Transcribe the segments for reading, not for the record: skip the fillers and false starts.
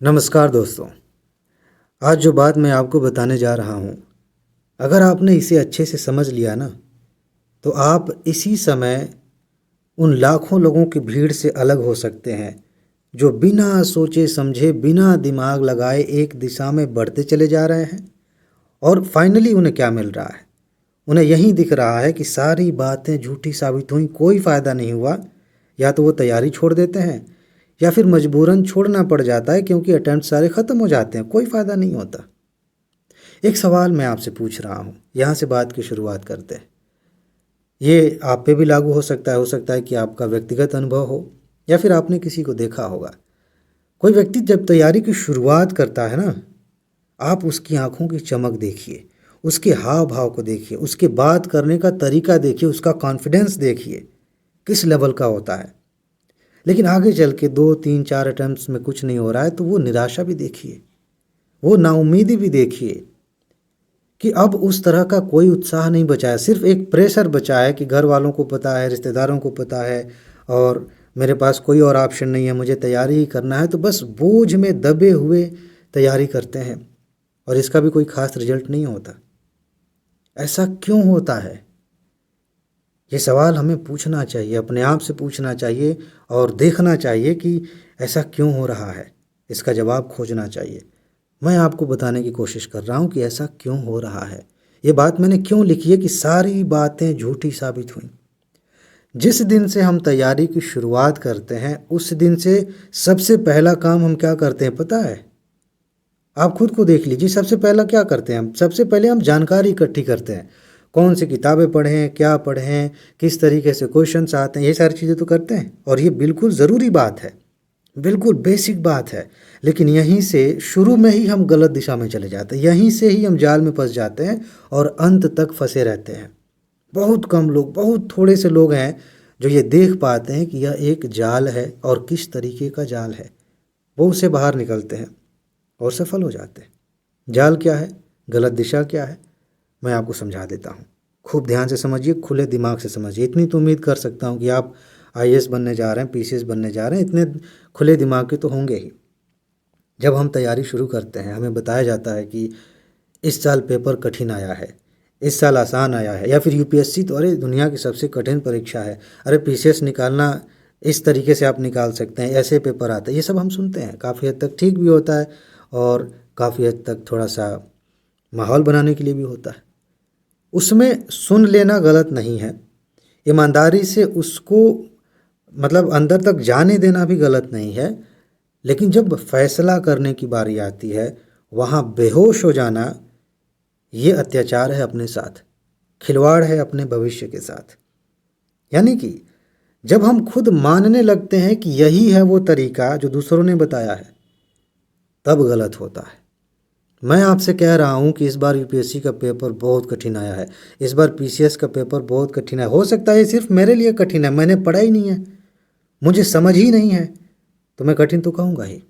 नमस्कार दोस्तों। आज जो बात मैं आपको बताने जा रहा हूँ, अगर आपने इसे अच्छे से समझ लिया ना, तो आप इसी समय उन लाखों लोगों की भीड़ से अलग हो सकते हैं, जो बिना सोचे समझे, बिना दिमाग लगाए एक दिशा में बढ़ते चले जा रहे हैं। और फाइनली उन्हें क्या मिल रहा है? उन्हें यही दिख रहा है कि सारी बातें झूठी साबित हुई, कोई फ़ायदा नहीं हुआ। या तो वो तैयारी छोड़ देते हैं या फिर मजबूरन छोड़ना पड़ जाता है, क्योंकि अटेम्प्ट सारे ख़त्म हो जाते हैं, कोई फ़ायदा नहीं होता। एक सवाल मैं आपसे पूछ रहा हूँ, यहाँ से बात की शुरुआत करते हैं। ये आप पे भी लागू हो सकता है कि आपका व्यक्तिगत अनुभव हो या फिर आपने किसी को देखा होगा। कोई व्यक्ति जब तैयारी की शुरुआत करता है ना, आप उसकी आंखों की चमक देखिए, उसके हाव भाव को देखिए, उसके बात करने का तरीका देखिए, उसका कॉन्फिडेंस देखिए किस लेवल का होता है। लेकिन आगे चल के 2 3 4 अटैम्प्ट्स में कुछ नहीं हो रहा है, तो वो निराशा भी देखिए, वो नाउम्मीदी भी देखिए कि अब उस तरह का कोई उत्साह नहीं बचा है। सिर्फ एक प्रेशर बचा है कि घर वालों को पता है, रिश्तेदारों को पता है और मेरे पास कोई और ऑप्शन नहीं है, मुझे तैयारी ही करना है। तो बस बोझ में दबे हुए तैयारी करते हैं और इसका भी कोई खास रिजल्ट नहीं होता। ऐसा क्यों होता है? ये सवाल हमें पूछना चाहिए, अपने आप से पूछना चाहिए और देखना चाहिए कि ऐसा क्यों हो रहा है। इसका जवाब खोजना चाहिए। मैं आपको बताने की कोशिश कर रहा हूँ कि ऐसा क्यों हो रहा है। ये बात मैंने क्यों लिखी है कि सारी बातें झूठी साबित हुई। जिस दिन से हम तैयारी की शुरुआत करते हैं, उस दिन से सबसे पहला काम हम क्या करते हैं पता है? आप खुद को देख लीजिए। सबसे पहला क्या करते हैं हम? सबसे पहले हम जानकारी इकट्ठी करते हैं। कौन सी किताबें पढ़ें, क्या पढ़ें, किस तरीके से क्वेश्चंस आते हैं, ये सारी चीज़ें तो करते हैं और ये बिल्कुल ज़रूरी बात है, बिल्कुल बेसिक बात है। लेकिन यहीं से शुरू में ही हम गलत दिशा में चले जाते हैं, यहीं से ही हम जाल में फंस जाते हैं और अंत तक फंसे रहते हैं। बहुत कम लोग, बहुत थोड़े से लोग हैं जो ये देख पाते हैं कि यह एक जाल है और किस तरीके का जाल है। वो उससे बाहर निकलते हैं और सफल हो जाते हैं। जाल क्या है? गलत दिशा क्या है? मैं आपको समझा देता हूँ। खूब ध्यान से समझिए, खुले दिमाग से समझिए। इतनी तो उम्मीद कर सकता हूँ कि आप आईएएस बनने जा रहे हैं, पीसीएस बनने जा रहे हैं, इतने खुले दिमाग के तो होंगे ही। जब हम तैयारी शुरू करते हैं, हमें बताया जाता है कि इस साल पेपर कठिन आया है, इस साल आसान आया है, या फिर यूपीएससी तो अरे दुनिया की सबसे कठिन परीक्षा है, अरे पीसीएस निकालना इस तरीके से आप निकाल सकते हैं, ऐसे पेपर आते हैं। ये सब हम सुनते हैं, काफ़ी हद तक ठीक भी होता है और काफ़ी हद तक थोड़ा सा माहौल बनाने के लिए भी होता है। उसमें सुन लेना गलत नहीं है, ईमानदारी से उसको मतलब अंदर तक जाने देना भी गलत नहीं है। लेकिन जब फैसला करने की बारी आती है, वहाँ बेहोश हो जाना ये अत्याचार है अपने साथ, खिलवाड़ है अपने भविष्य के साथ। यानी कि जब हम खुद मानने लगते हैं कि यही है वो तरीका जो दूसरों ने बताया है, तब गलत होता है। मैं आपसे कह रहा हूँ कि इस बार यूपीएससी का पेपर बहुत कठिन आया है, इस बार पीसीएस का पेपर बहुत कठिन है। हो सकता है ये सिर्फ मेरे लिए कठिन है, मैंने पढ़ा ही नहीं है, मुझे समझ ही नहीं है, तो मैं कठिन तो कहूँगा ही।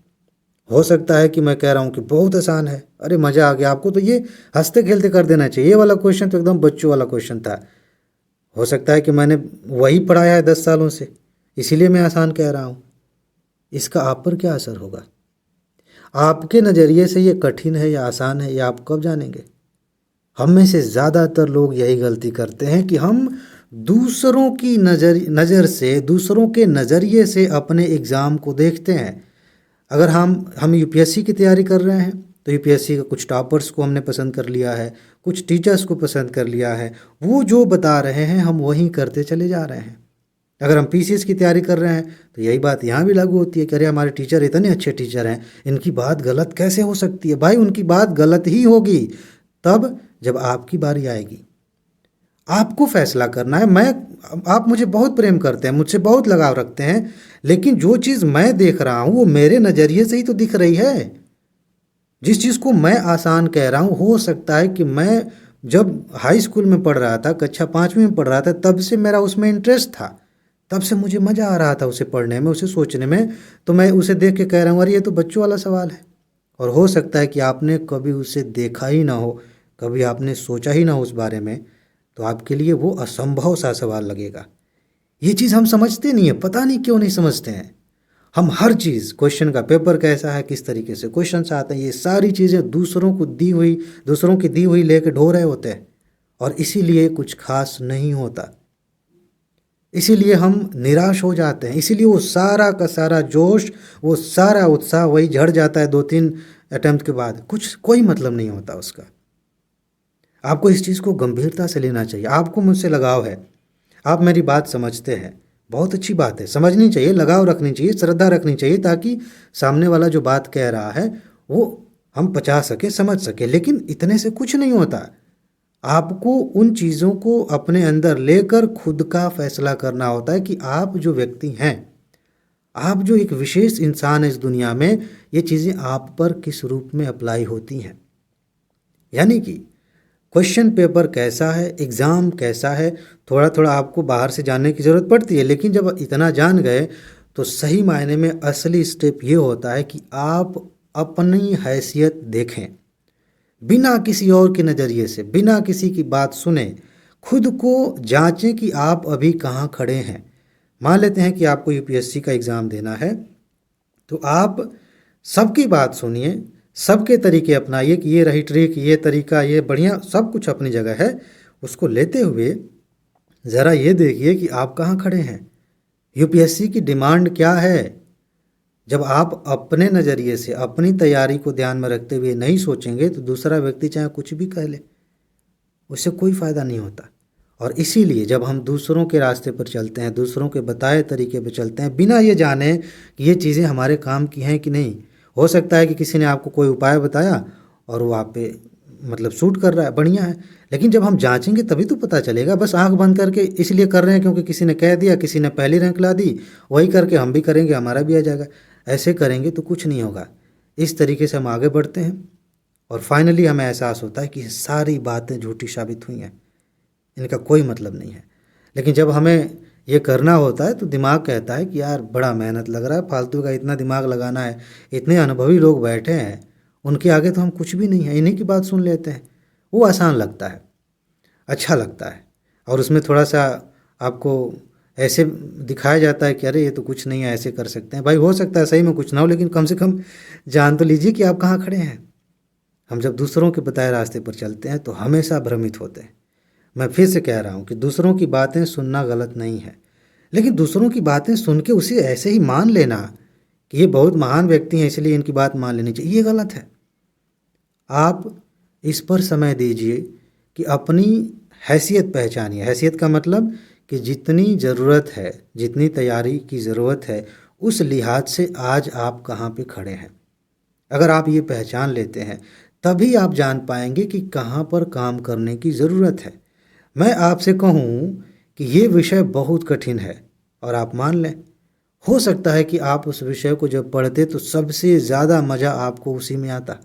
हो सकता है कि मैं कह रहा हूँ कि बहुत आसान है, अरे मज़ा आ गया आपको, तो ये हंसते खेलते कर देना चाहिए। ये वाला क्वेश्चन तो एकदम बच्चों वाला क्वेश्चन था। हो सकता है कि मैंने वही पढ़ाया है 10 सालों से, इसीलिए मैं आसान कह रहा हूँ। इसका आप पर क्या असर होगा? आपके नज़रिए से ये कठिन है या आसान है, ये आप कब जानेंगे? हम में से ज़्यादातर लोग यही गलती करते हैं कि हम दूसरों की नज़र से, दूसरों के नज़रिए से अपने एग्ज़ाम को देखते हैं। अगर हम यूपीएससी की तैयारी कर रहे हैं, तो यूपीएससी का कुछ टॉपर्स को हमने पसंद कर लिया है, कुछ टीचर्स को पसंद कर लिया है, वो जो बता रहे हैं हम वही करते चले जा रहे हैं। अगर हम पीसीएस की तैयारी कर रहे हैं, तो यही बात यहाँ भी लागू होती है कि अरे हमारे टीचर इतने अच्छे टीचर हैं, इनकी बात गलत कैसे हो सकती है? भाई उनकी बात गलत ही होगी तब जब आपकी बारी आएगी। आपको फैसला करना है। आप मुझे बहुत प्रेम करते हैं, मुझसे बहुत लगाव रखते हैं, लेकिन जो चीज़ मैं देख रहा हूँ वो मेरे नज़रिए से ही तो दिख रही है। जिस चीज़ को मैं आसान कह रहा हूँ, हो सकता है कि मैं जब हाई स्कूल में पढ़ रहा था, कक्षा 5वीं में पढ़ रहा था, तब से मेरा उसमें इंटरेस्ट था, तब से मुझे मज़ा आ रहा था उसे पढ़ने में, उसे सोचने में। तो मैं उसे देख के कह रहा हूँ अरे ये तो बच्चों वाला सवाल है। और हो सकता है कि आपने कभी उसे देखा ही ना हो, कभी आपने सोचा ही ना हो उस बारे में, तो आपके लिए वो असंभव सा सवाल लगेगा। ये चीज़ हम समझते नहीं है, पता नहीं क्यों नहीं समझते हैं। हम हर चीज़, क्वेश्चन का पेपर कैसा है, किस तरीके से क्वेश्चंस आते हैं, ये सारी चीज़ें दूसरों की दी हुई लेके ढो रहे होते हैं, और इसीलिए कुछ खास नहीं होता। इसीलिए हम निराश हो जाते हैं, इसीलिए वो सारा का सारा जोश, वो सारा उत्साह वही झड़ जाता है 2-3 अटेम्प्ट के बाद, कुछ कोई मतलब नहीं होता उसका। आपको इस चीज़ को गंभीरता से लेना चाहिए। आपको मुझसे लगाव है, आप मेरी बात समझते हैं, बहुत अच्छी बात है, समझनी चाहिए, लगाव रखनी चाहिए, श्रद्धा रखनी चाहिए, ताकि सामने वाला जो बात कह रहा है वो हम पचा सके, समझ सके। लेकिन इतने से कुछ नहीं होता। आपको उन चीज़ों को अपने अंदर लेकर खुद का फैसला करना होता है कि आप जो व्यक्ति हैं, आप जो एक विशेष इंसान है इस दुनिया में, ये चीज़ें आप पर किस रूप में अप्लाई होती हैं। यानी कि क्वेश्चन पेपर कैसा है, एग्ज़ाम कैसा है, थोड़ा थोड़ा आपको बाहर से जानने की ज़रूरत पड़ती है, लेकिन जब इतना जान गए तो सही मायने में असली स्टेप ये होता है कि आप अपनी हैसियत देखें, बिना किसी और के नज़रिए से, बिना किसी की बात सुने, खुद को जांचें कि आप अभी कहाँ खड़े हैं। मान लेते हैं कि आपको यूपीएससी का एग्ज़ाम देना है, तो आप सबकी बात सुनिए, सबके तरीके अपनाइए कि ये रही ट्रिक, ये तरीका, ये बढ़िया, सब कुछ अपनी जगह है। उसको लेते हुए ज़रा ये देखिए कि आप कहाँ खड़े हैं, यूपीएससी की डिमांड क्या है। जब आप अपने नज़रिए से अपनी तैयारी को ध्यान में रखते हुए नहीं सोचेंगे तो दूसरा व्यक्ति चाहे कुछ भी कह ले, उससे कोई फ़ायदा नहीं होता। और इसीलिए जब हम दूसरों के रास्ते पर चलते हैं, दूसरों के बताए तरीके पर चलते हैं, बिना ये जाने कि ये चीज़ें हमारे काम की हैं कि नहीं, हो सकता है कि किसी ने आपको कोई उपाय बताया और वो आप पे मतलब सूट कर रहा है, बढ़िया है, लेकिन जब हम जांचेंगे तभी तो पता चलेगा। बस आंख बंद करके इसलिए कर रहे हैं क्योंकि किसी ने कह दिया, किसी ने पहली रैंक ला दी, वही करके हम भी करेंगे, हमारा भी आ जाएगा। ऐसे करेंगे तो कुछ नहीं होगा। इस तरीके से हम आगे बढ़ते हैं और फाइनली हमें एहसास होता है कि सारी बातें झूठी साबित हुई हैं, इनका कोई मतलब नहीं है। लेकिन जब हमें ये करना होता है तो दिमाग कहता है कि यार बड़ा मेहनत लग रहा है, फालतू का इतना दिमाग लगाना है, इतने अनुभवी लोग बैठे हैं, उनके आगे तो हम कुछ भी नहीं है, इन्हीं की बात सुन लेते हैं। वो आसान लगता है, अच्छा लगता है, और उसमें थोड़ा सा आपको ऐसे दिखाया जाता है कि अरे ये तो कुछ नहीं है, ऐसे कर सकते हैं। भाई हो सकता है सही में कुछ ना हो, लेकिन कम से कम जान तो लीजिए कि आप कहाँ खड़े हैं। हम जब दूसरों के बताए रास्ते पर चलते हैं तो हमेशा भ्रमित होते हैं। मैं फिर से कह रहा हूँ कि दूसरों की बातें सुनना गलत नहीं है, लेकिन दूसरों की बातें सुन के उसे ऐसे ही मान लेना कि ये बहुत महान व्यक्ति हैं इसलिए इनकी बात मान लेनी चाहिए, ये गलत है। आप इस पर समय दीजिए कि अपनी हैसियत पहचानिए। हैसियत का मतलब कि जितनी ज़रूरत है, जितनी तैयारी की ज़रूरत है, उस लिहाज से आज आप कहाँ पे खड़े हैं। अगर आप ये पहचान लेते हैं तभी आप जान पाएंगे कि कहाँ पर काम करने की ज़रूरत है। मैं आपसे कहूँ कि ये विषय बहुत कठिन है और आप मान लें, हो सकता है कि आप उस विषय को जब पढ़ते तो सबसे ज़्यादा मज़ा आपको उसी में आता,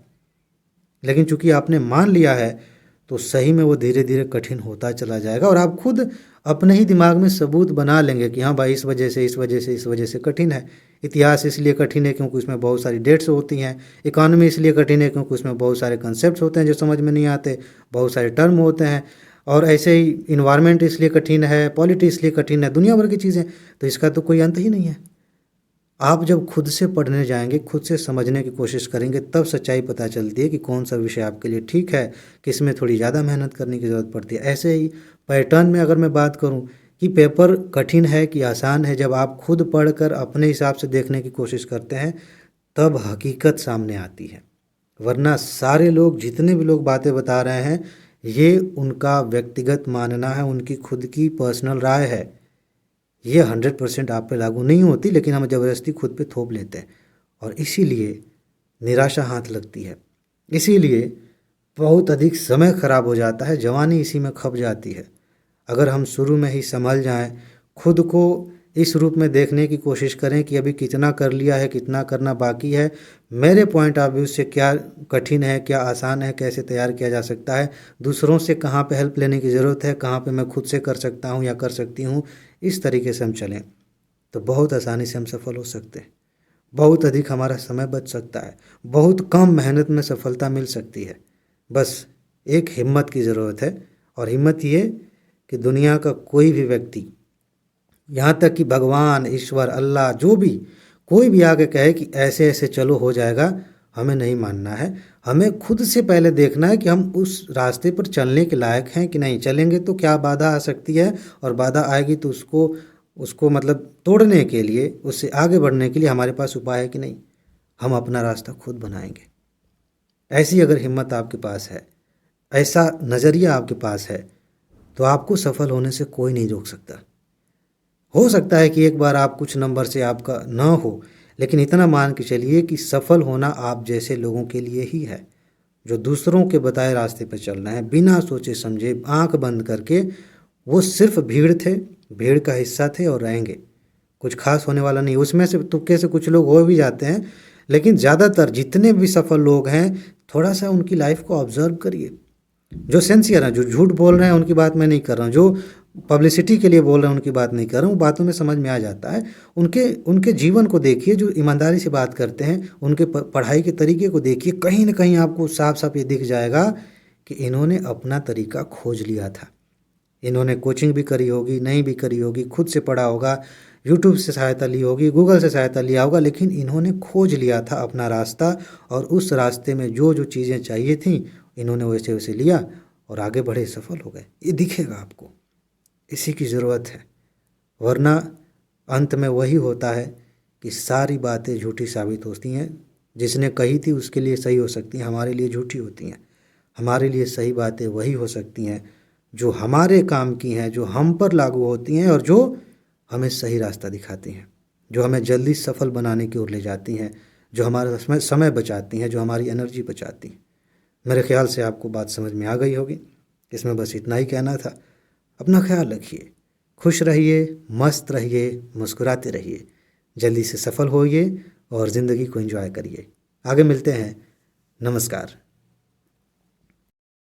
लेकिन चूंकि आपने मान लिया है तो सही में वो धीरे धीरे कठिन होता चला जाएगा और आप खुद अपने ही दिमाग में सबूत बना लेंगे कि हाँ भाई इस वजह से इस वजह से इस वजह से कठिन है। इतिहास इसलिए कठिन है क्योंकि उसमें बहुत सारी डेट्स होती हैं। इकॉनमी इसलिए कठिन है क्योंकि उसमें बहुत सारे कंसेप्ट होते हैं जो समझ में नहीं आते, बहुत सारे टर्म होते हैं। और ऐसे ही इन्वायरमेंट इसलिए कठिन है, पॉलिटी इसलिए कठिन है, दुनिया भर की चीज़ें, तो इसका तो कोई अंत ही नहीं है। आप जब खुद से पढ़ने जाएंगे, खुद से समझने की कोशिश करेंगे, तब सच्चाई पता चलती है कि कौन सा विषय आपके लिए ठीक है, किस में थोड़ी ज़्यादा मेहनत करने की ज़रूरत पड़ती है। ऐसे ही पैटर्न में अगर मैं बात करूं कि पेपर कठिन है कि आसान है, जब आप खुद पढ़कर अपने हिसाब से देखने की कोशिश करते हैं तब हकीकत सामने आती है। वरना सारे लोग, जितने भी लोग बातें बता रहे हैं, ये उनका व्यक्तिगत मानना है, उनकी खुद की पर्सनल राय है। ये 100% आप पे लागू नहीं होती, लेकिन हम ज़बरदस्ती खुद पे थोप लेते हैं और इसीलिए निराशा हाथ लगती है। इसीलिए बहुत अधिक समय खराब हो जाता है, जवानी इसी में खप जाती है। अगर हम शुरू में ही संभल जाएं, खुद को इस रूप में देखने की कोशिश करें कि अभी कितना कर लिया है, कितना करना बाकी है, मेरे पॉइंट ऑफ व्यू से क्या कठिन है, क्या आसान है, कैसे तैयार किया जा सकता है, दूसरों से कहाँ पे हेल्प लेने की ज़रूरत है, कहाँ पे मैं खुद से कर सकता हूँ या कर सकती हूँ, इस तरीके से हम चलें तो बहुत आसानी से हम सफल हो सकते हैं। बहुत अधिक हमारा समय बच सकता है, बहुत कम मेहनत में सफलता मिल सकती है। बस एक हिम्मत की ज़रूरत है, और हिम्मत ये कि दुनिया का कोई भी व्यक्ति, यहाँ तक कि भगवान, ईश्वर, अल्लाह, जो भी, कोई भी आके कहे कि ऐसे ऐसे चलो हो जाएगा, हमें नहीं मानना है। हमें खुद से पहले देखना है कि हम उस रास्ते पर चलने के लायक हैं कि नहीं। चलेंगे तो क्या बाधा आ सकती है, और बाधा आएगी तो उसको उसको मतलब तोड़ने के लिए, उससे आगे बढ़ने के लिए हमारे पास उपाय है कि नहीं। हम अपना रास्ता खुद बनाएंगे। ऐसी अगर हिम्मत आपके पास है, ऐसा नज़रिया आपके पास है, तो आपको सफल होने से कोई नहीं रोक सकता। हो सकता है कि एक बार आप कुछ नंबर से आपका ना हो, लेकिन इतना मान के चलिए कि सफल होना आप जैसे लोगों के लिए ही है, जो दूसरों के बताए रास्ते पर चल रहे हैं, बिना सोचे समझे आंख बंद करके। वो सिर्फ भीड़ थे, भीड़ का हिस्सा थे और रहेंगे। कुछ खास होने वाला नहीं। उसमें से तुक्के से कुछ लोग हो भी जाते हैं, लेकिन ज़्यादातर जितने भी सफल लोग हैं, थोड़ा सा उनकी लाइफ को ऑब्जर्व करिए। जो सिंसियर हैं, जो झूठ बोल रहे हैं, उनकी बात मैं नहीं कर रहा हूँ। जो पब्लिसिटी के लिए बोल रहे हैं उनकी बात नहीं कर रहा हूँ। बातों में समझ में आ जाता है। उनके उनके जीवन को देखिए, जो ईमानदारी से बात करते हैं, उनके पढ़ाई के तरीके को देखिए। कहीं ना कहीं आपको साफ साफ ये दिख जाएगा कि इन्होंने अपना तरीका खोज लिया था। इन्होंने कोचिंग भी करी होगी, नहीं भी करी होगी, खुद से पढ़ा होगा, यूट्यूब से सहायता ली होगी, गूगल से सहायता लिया होगा, लेकिन इन्होंने खोज लिया था अपना रास्ता। और उस रास्ते में जो जो चीज़ें चाहिए थी, इन्होंने वैसे वैसे लिया और आगे बढ़े, सफल हो गए। ये दिखेगा आपको। इसी की ज़रूरत है। वरना अंत में वही होता है कि सारी बातें झूठी साबित होती हैं। जिसने कही थी उसके लिए सही हो सकती हैं, हमारे लिए झूठी होती हैं। हमारे लिए सही बातें वही हो सकती हैं जो हमारे काम की हैं, जो हम पर लागू होती हैं और जो हमें सही रास्ता दिखाती हैं, जो हमें जल्दी सफल बनाने की ओर ले जाती हैं, जो हमारा समय बचाती हैं, जो हमारी एनर्जी बचाती हैं। मेरे ख्याल से आपको बात समझ में आ गई होगी। इसमें बस इतना ही कहना था। अपना ख्याल रखिए, खुश रहिए, मस्त रहिए, मुस्कुराते रहिए, जल्दी से सफल होइए और ज़िंदगी को एंजॉय करिए। आगे मिलते हैं। नमस्कार।